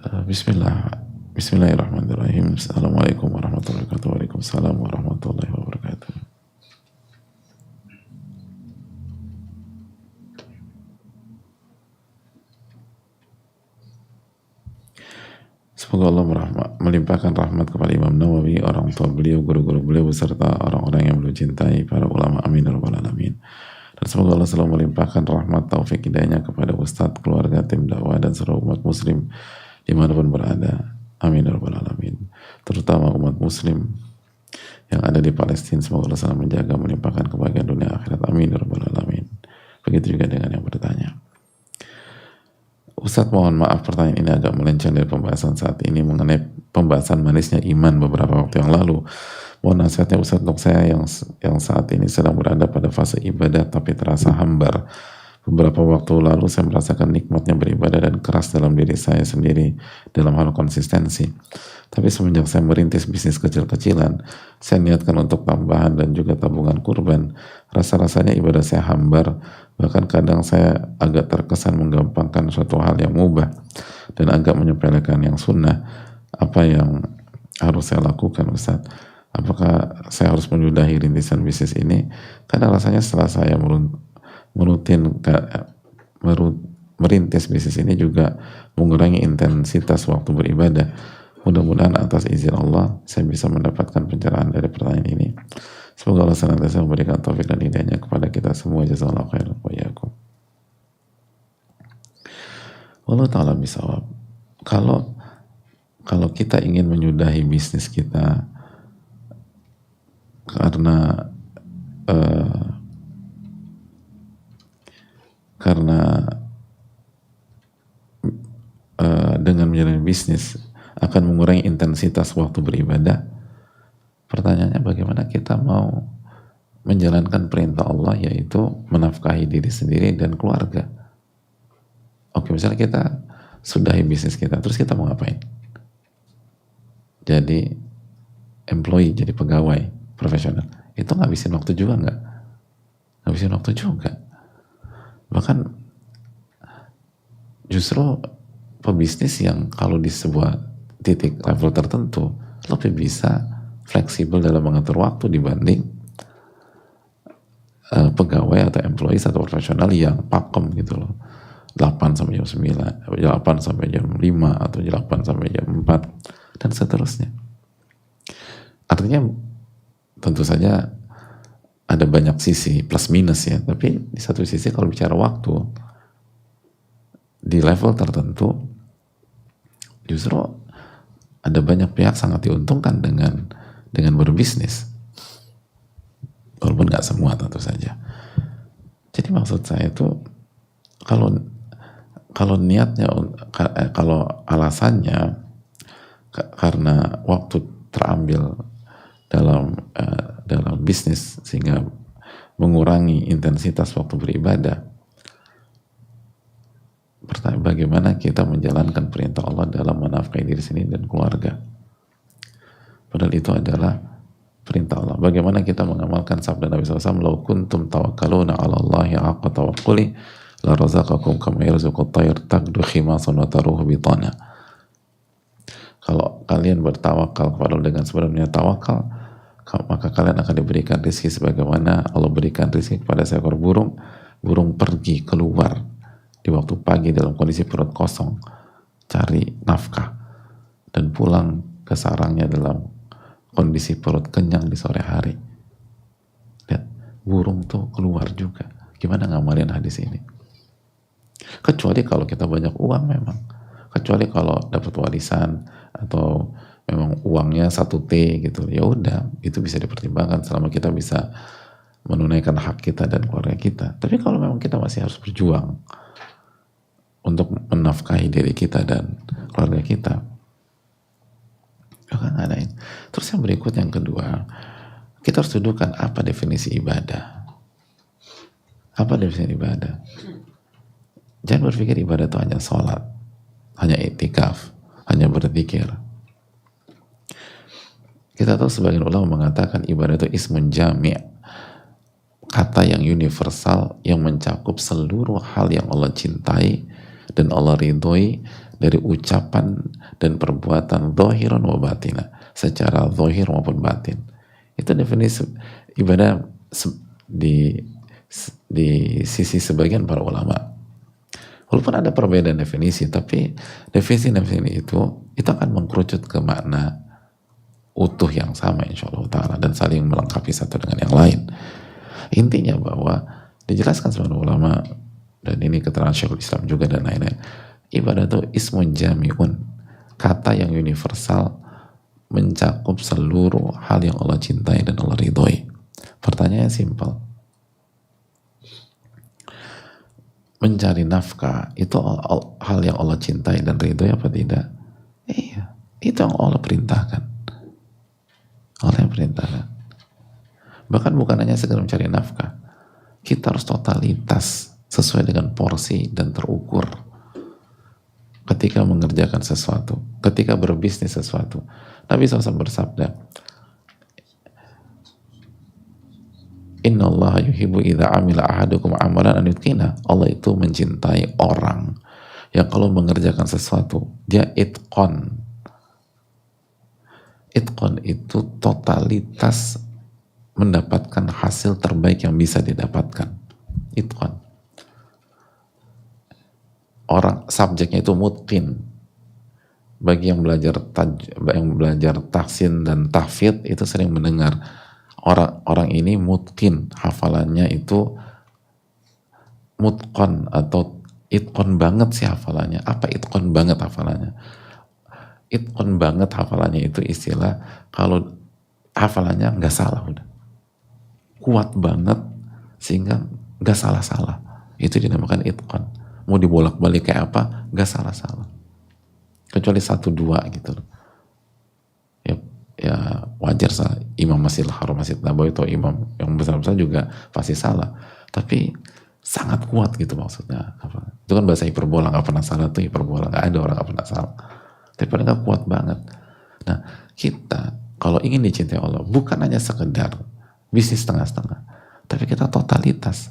Bismillahirrahmanirrahim. Assalamualaikum warahmatullahi wabarakatuh. Waalaikumsalam warahmatullahi wabarakatuh. Semoga Allah melimpahkan rahmat kepada Imam Nawawi, orang tua beliau, guru-guru beliau, beserta orang-orang yang beliau cintai, para ulama, amin ya rabbal alamin. Dan semoga Allah selalu melimpahkan rahmat taufik hidayahnya kepada Ustadz, keluarga, tim dakwah, dan seluruh umat muslim dimanapun berada, amin ya rabbal alamin. Terutama umat muslim yang ada di Palestina, semoga Allah selalu menjaga, melimpahkan kebahagiaan dunia akhirat, amin ya rabbal alamin. Begitu juga dengan yang bertanya. Ustadz, mohon maaf pertanyaan ini agak melenceng dari pembahasan saat ini mengenai pembahasan manisnya iman beberapa waktu yang lalu. Mohon nasihatnya Ustadz untuk saya yang saat ini sedang berada pada fase ibadah tapi terasa hambar. Beberapa waktu lalu saya merasakan nikmatnya beribadah dan keras dalam diri saya sendiri dalam hal konsistensi. Tapi semenjak saya merintis bisnis kecil-kecilan, saya niatkan untuk tambahan dan juga tabungan kurban. Rasa-rasanya ibadah saya hambar, bahkan kadang saya agak terkesan menggampangkan suatu hal yang mubah dan agak menyepelekan yang sunnah. Apa yang harus saya lakukan, Ustadz? Apakah saya harus menyudahi rintisan bisnis ini? Karena rasanya setelah saya merintis bisnis ini juga mengurangi intensitas waktu beribadah. Mudah-mudahan atas izin Allah saya bisa mendapatkan pencerahan dari pertanyaan ini. Semoga Allah senantiasa memberikan taufik dan hidayahnya kepada kita semua. Jazakallahu khairan wa iyyakum. Allah Ta'ala bisawab. Kalau kita ingin menyudahi bisnis kita karena dengan menjalani bisnis akan mengurangi intensitas waktu beribadah, pertanyaannya bagaimana kita mau menjalankan perintah Allah, yaitu menafkahi diri sendiri dan keluarga. Oke, misalnya kita sudahi bisnis kita, terus kita mau ngapain? Jadi employee, jadi pegawai profesional, itu ngabisin waktu juga nggak? Ngabisin waktu juga. Bahkan justru pebisnis yang kalau di sebuah titik level tertentu lebih bisa fleksibel dalam mengatur waktu dibanding pegawai atau employee atau profesional yang pakem gitu loh, 8 sampai jam 9, 8 sampai jam 5 atau 8 sampai jam 4 dan seterusnya. Artinya tentu saja ada banyak sisi plus minus ya, tapi di satu sisi kalau bicara waktu di level tertentu justru ada banyak pihak sangat diuntungkan dengan berbisnis, walaupun nggak semua tentu saja. Jadi maksud saya itu kalau niatnya, kalau alasannya karena waktu terambil dalam bisnis sehingga mengurangi intensitas waktu beribadah, bagaimana kita menjalankan perintah Allah dalam menafkahi diri sendiri dan keluarga? Padahal itu adalah perintah Allah. Bagaimana kita mengamalkan sabda Nabi SAW, "Lau kuntum tawakkaluna 'ala Allahi haqqa tawakkuli la razaqakum kama yarzuqut tayr taqdu khimasan wa taruhu bitana." Kalau kalian bertawakal kepada Allah dengan sebenarnya tawakal, maka kalian akan diberikan rizki sebagaimana Allah berikan rizki kepada seekor burung. Burung pergi keluar di waktu pagi dalam kondisi perut kosong cari nafkah dan pulang ke sarangnya dalam kondisi perut kenyang di sore hari. Lihat, burung tuh keluar juga. Gimana ngamalin hadis ini? Kecuali kalau kita banyak uang memang. Kecuali kalau dapat warisan atau memang uangnya 1T gitu. Ya udah, itu bisa dipertimbangkan selama kita bisa menunaikan hak kita dan keluarga kita. Tapi kalau memang kita masih harus berjuang untuk menafkahi diri kita dan keluarga kita, kan ngadain. Terus yang berikut, yang kedua, kita harus dudukkan apa definisi ibadah. Apa definisi ibadah? Jangan berpikir ibadah itu hanya sholat, hanya i'tikaf, hanya berzikir. Kita tahu sebagian ulama mengatakan ibadah itu ismun jami', kata yang universal yang mencakup seluruh hal yang Allah cintai dan Allah ridhoi dari ucapan dan perbuatan zahiran wa batina, secara zahir maupun batin. Itu definisi ibadah di sisi sebagian para ulama. Walaupun ada perbedaan definisi, tapi definisi itu akan mengkerucut ke makna utuh yang sama insyaallah ta'ala dan saling melengkapi satu dengan yang lain. Intinya bahwa dijelaskan sama ulama, dan ini keterangan Syekhul Islam juga dan lain-lain, ibadah itu ismun jami'un, kata yang universal, mencakup seluruh hal yang Allah cintai dan Allah ridhoi. Pertanyaannya simpel, mencari nafkah itu hal yang Allah cintai dan ridhoi apa tidak? Iya, itu yang Allah perintahkan. Allah yang perintahkan. Bahkan bukan hanya sekedar mencari nafkah, kita harus totalitas sesuai dengan porsi dan terukur ketika mengerjakan sesuatu, ketika berbisnis sesuatu. Nabi SAW bersabda, Inna Allah yuhibbu idha amila ahadukum amalan an yutqina. Allah itu mencintai orang yang kalau mengerjakan sesuatu dia itqon. Itqon itu totalitas mendapatkan hasil terbaik yang bisa didapatkan. Itqon. Orang subjeknya itu mutqin. Bagi yang belajar tahsin dan tahfidz itu sering mendengar orang ini mutqin, hafalannya itu mutqon atau itqon banget sih hafalannya. Apa itqon banget hafalannya? Itqon banget hafalannya itu istilah kalau hafalannya nggak salah, udah kuat banget sehingga nggak salah-salah. Itu dinamakan itqon. Mau dibolak-balik kayak apa, nggak salah-salah. Kecuali 1-2 gitu loh. Ya wajar sah, imam Masjidil Haram, Masjid Nabawi atau imam yang besar-besar juga pasti salah, tapi sangat kuat gitu maksudnya. Itu kan bahasa hiperbola, nggak pernah salah tuh hiperbola, nggak ada orang nggak pernah salah, tapi paling nggak kuat banget. Nah kita kalau ingin dicintai Allah bukan hanya sekedar bisnis setengah-setengah, tapi kita totalitas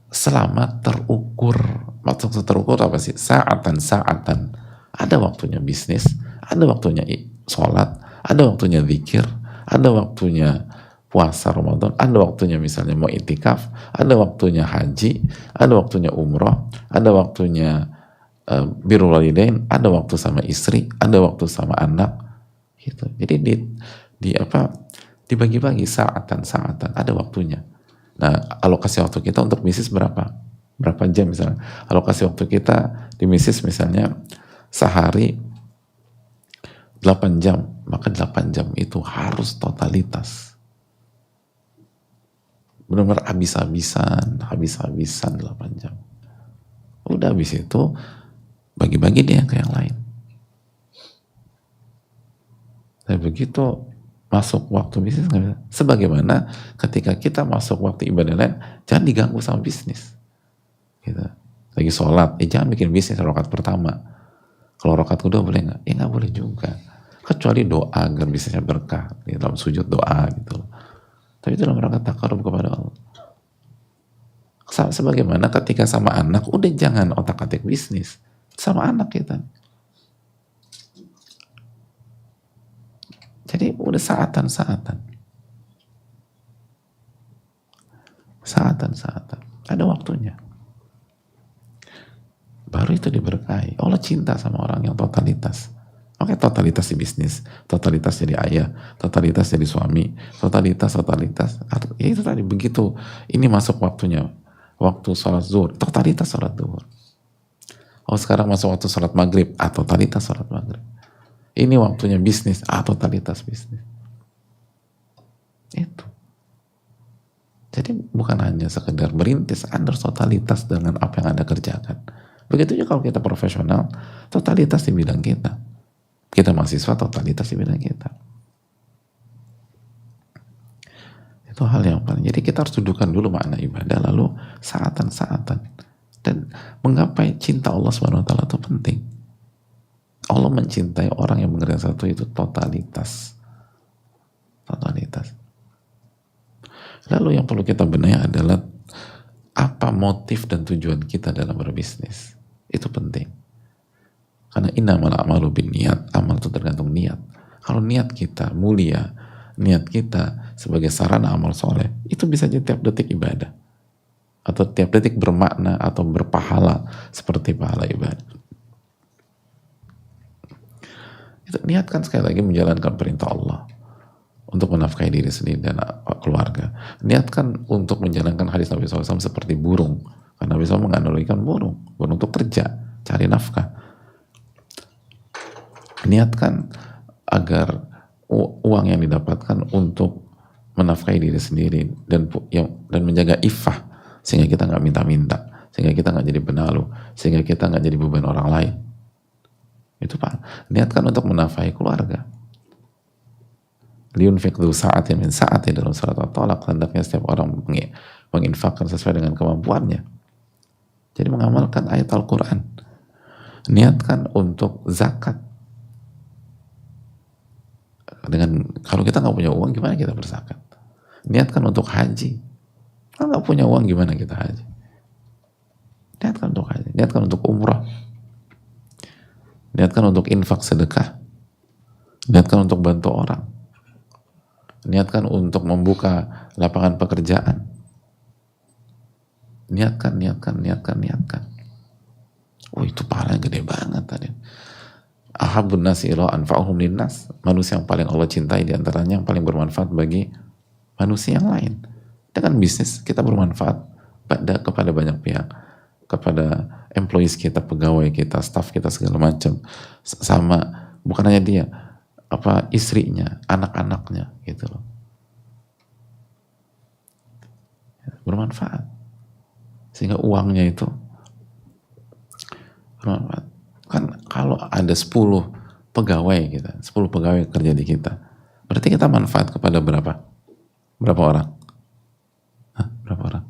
selama terukur. Maksud terukur apa sih? Saatan. Ada waktunya bisnis, ada waktunya sholat, ada waktunya zikir, ada waktunya puasa Ramadan, ada waktunya misalnya mau itikaf, ada waktunya haji, ada waktunya umroh, ada waktunya birrul walidain, ada waktu sama istri, ada waktu sama anak, gitu. Jadi dibagi-bagi saatan, ada waktunya. Nah, alokasi waktu kita untuk bisnis berapa jam misalnya? Alokasi waktu kita di bisnis misalnya sehari 8 jam, maka 8 jam itu harus totalitas. Benar-benar habis-habisan 8 jam. Udah habis itu bagi-bagi dia ke yang lain. Dan begitu masuk waktu bisnis nggak bisa. Sebagaimana ketika kita masuk waktu ibadah lain, jangan diganggu sama bisnis. Gitu. Lagi sholat, jangan bikin bisnis rakaat pertama. Kalau rakaat kedua boleh nggak? Ya nggak boleh juga. Kecuali doa agar bisnisnya berkah. Di dalam sujud doa gitu. Tapi itu dalam rangka takarub kepada Allah. Sebagaimana ketika sama anak, udah jangan otak-atik bisnis. Sama anak kita. Jadi udah saatan. Ada waktunya. Baru itu diberkahi. Allah cinta sama orang yang totalitas. Oke, totalitas di bisnis, totalitas jadi ayah, totalitas jadi suami, totalitas. Ya itu tadi, begitu ini masuk waktunya, waktu sholat zuhur, totalitas sholat zuhur. Oh sekarang masuk waktu sholat maghrib, totalitas sholat maghrib. Ini waktunya bisnis, totalitas bisnis. Itu. Jadi bukan hanya sekedar berintis, Anda harus totalitas dengan apa yang Anda kerjakan. Begitu juga kalau kita profesional, totalitas di bidang kita. Kita mahasiswa, totalitas di bidang kita. Itu hal yang paling. Jadi kita harus dudukan dulu makna ibadah, lalu saatan. Dan menggapai cinta Allah SWT itu penting. Allah mencintai orang yang mengerjakan satu itu totalitas. Lalu yang perlu kita benahi adalah Apa motif dan tujuan kita dalam berbisnis? Itu penting. Karena innamal a'malu binniyat, amal itu tergantung niat. Kalau niat kita mulia, niat kita sebagai sarana amal soleh, itu bisa jadi tiap detik ibadah. Atau tiap detik bermakna atau berpahala seperti pahala ibadah. Itu niatkan sekali lagi menjalankan perintah Allah untuk menafkahi diri sendiri dan keluarga. Niatkan untuk menjalankan hadis Nabi SAW seperti burung. Karena Nabi SAW menganalogikan burung untuk kerja, cari nafkah. Niatkan agar uang yang didapatkan untuk menafkahi diri sendiri dan menjaga iffah, sehingga kita nggak minta-minta, sehingga kita nggak jadi benalu, sehingga kita nggak jadi beban orang lain. Itu Pak. Niatkan untuk menafkahi keluarga. Liunfiq dzu sa'atin min sa'ati dalam surat At-Talaq, hendaknya setiap orang menginfakkan sesuai dengan kemampuannya. Jadi mengamalkan ayat Al-Quran. Niatkan untuk zakat. Kalau kita nggak punya uang, gimana kita berzakat? Niatkan untuk haji. Kalau nggak punya uang, gimana kita haji? Niatkan untuk haji. Niatkan untuk umrah. Niatkan untuk infak sedekah. Niatkan untuk bantu orang. Niatkan untuk membuka lapangan pekerjaan. Niatkan. Oh, itu pahalanya gede banget tadi. Ahabun nasi ila anfa'uhum linnas. Manusia yang paling Allah cintai diantaranya yang paling bermanfaat bagi manusia yang lain. Dengan bisnis kita bermanfaat kepada banyak pihak, kepada employees kita, pegawai kita, staff kita, segala macam. Sama bukan hanya dia, istrinya, anak-anaknya gitu loh. Bermanfaat. Sehingga uangnya itu bermanfaat. Kan kalau ada 10 pegawai kita, 10 pegawai kerja di kita, berarti kita manfaat kepada berapa? Berapa orang? Hah? Berapa orang?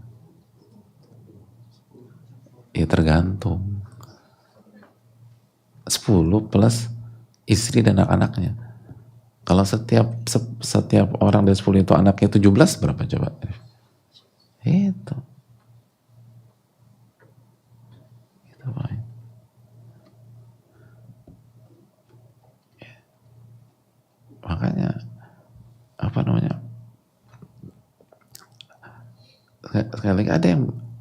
Ya tergantung. 10 plus istri dan anak-anaknya. Kalau setiap orang dari 10 itu anaknya 17, berapa coba? Itu Pak. Makanya sekali lagi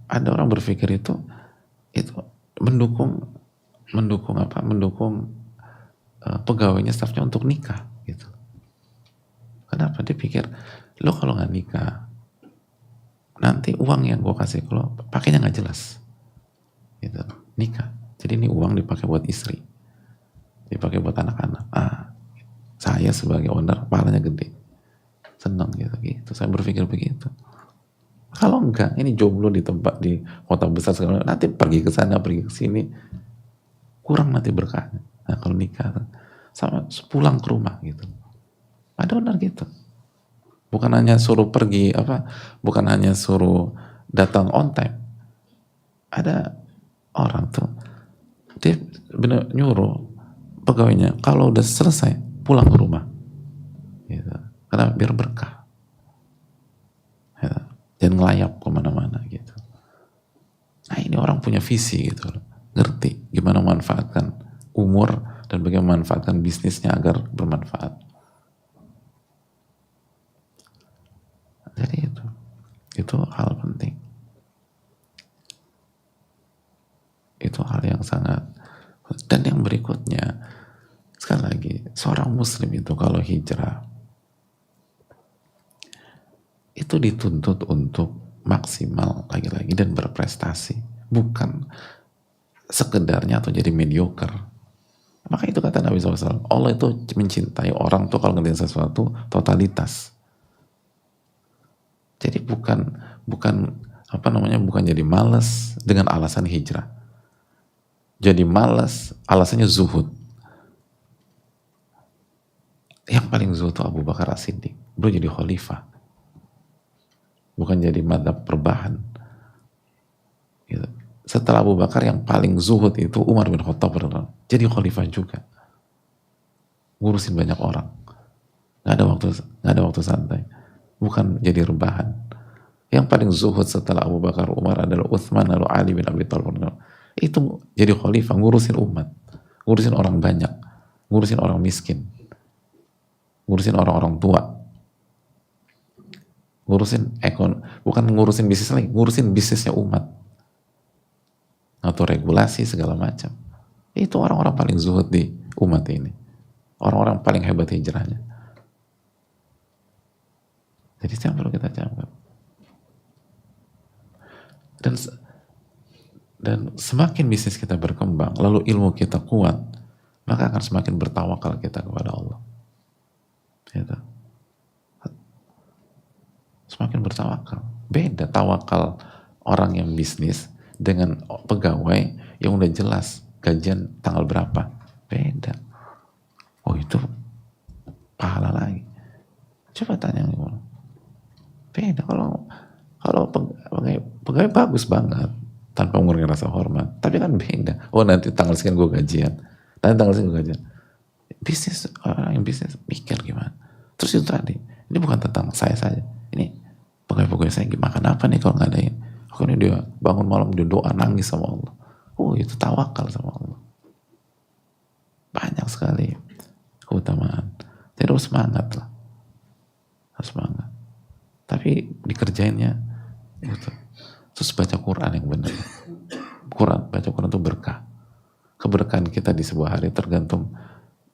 ada orang berpikir itu mendukung pegawainya, stafnya untuk nikah gitu. Kenapa? Dia pikir lo kalau nggak nikah nanti uang yang gue kasih kalau pakainya nggak jelas gitu. Nikah, jadi ini uang dipakai buat istri, dipakai buat anak-anak. Saya sebagai owner pahalanya gede, senang gitu. Saya berpikir begitu. Kalau enggak, ini jomblo di tempat di kota besar segala, nanti pergi ke sana, pergi ke sini, kurang nanti berkahnya. Nah kalau nikah, sama pulang ke rumah gitu. Ada owner gitu. Bukan hanya suruh pergi bukan hanya suruh datang on time. Ada orang tuh dia bener nyuruh pegawainya kalau udah selesai pulang ke rumah gitu. Karena biar berkah gitu. Jangan ngelayap kemana-mana gitu. Nah ini orang punya visi gitu loh. Ngerti gimana memanfaatkan umur dan bagaimana memanfaatkan bisnisnya agar bermanfaat. Jadi itu hal penting. Itu hal yang sangat. Dan yang berikutnya, sekali lagi, seorang muslim itu kalau hijrah itu dituntut untuk maksimal lagi-lagi dan berprestasi, bukan sekedarnya atau jadi mediocre. Maka itu kata Nabi SAW, Allah itu mencintai orang tuh kalau ngertiin sesuatu totalitas. Jadi bukan jadi malas dengan alasan hijrah. Jadi malas alasannya zuhud. Yang paling zuhud itu Abu Bakar As-Siddiq. Beliau jadi khalifah. Bukan jadi madzhab perubahan. Gitu. Setelah Abu Bakar yang paling zuhud itu Umar bin Khattab. Jadi khalifah juga. Ngurusin banyak orang. Nggak ada waktu santai. Bukan jadi rebahan. Yang paling zuhud setelah Abu Bakar, Umar adalah Uthman, lalu Ali bin Abi Thalib. Itu jadi khalifah, ngurusin umat, ngurusin orang banyak, ngurusin orang miskin, ngurusin orang-orang tua, ngurusin bukan ngurusin bisnis lagi, ngurusin bisnisnya umat, atau regulasi segala macam. Itu orang-orang paling zuhud di umat ini, orang-orang paling hebat hijrahnya. Jadi itu yang perlu kita camkan. Dan semakin bisnis kita berkembang, lalu ilmu kita kuat, maka akan semakin bertawakal kita kepada Allah. Gitu. Semakin bertawakal. Beda tawakal orang yang bisnis dengan pegawai yang udah jelas gajian tanggal berapa. Beda. Oh itu pahala lagi. Coba tanya nih. Beda kalau pegawai bagus banget tanpa mengurangi rasa hormat, tapi kan beda. Oh nanti tanggal sekian gue gajian, nanti tanggal sekian gue gajian. Bisnis, orang yang bisnis mikir gimana. Terus itu tadi, ini bukan tentang saya saja, ini pegawai-pegawai saya makan apa nih kalau nggak ada ini. Oh ini dia bangun malam dia doa nangis sama Allah. Oh itu tawakal sama Allah. Banyak sekali keutamaan. Jadi harus semangat lah, harus semangat. Tapi dikerjainnya gitu. Terus baca Quran yang benar. Baca Quran itu berkah. Keberkahan kita di sebuah hari tergantung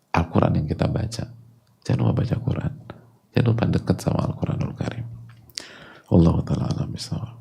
Al-Quran yang kita baca. Jangan lupa baca Quran. Jangan lupa dekat sama Al-Quranul Karim. Wallahu ta'ala a'lam bishawab.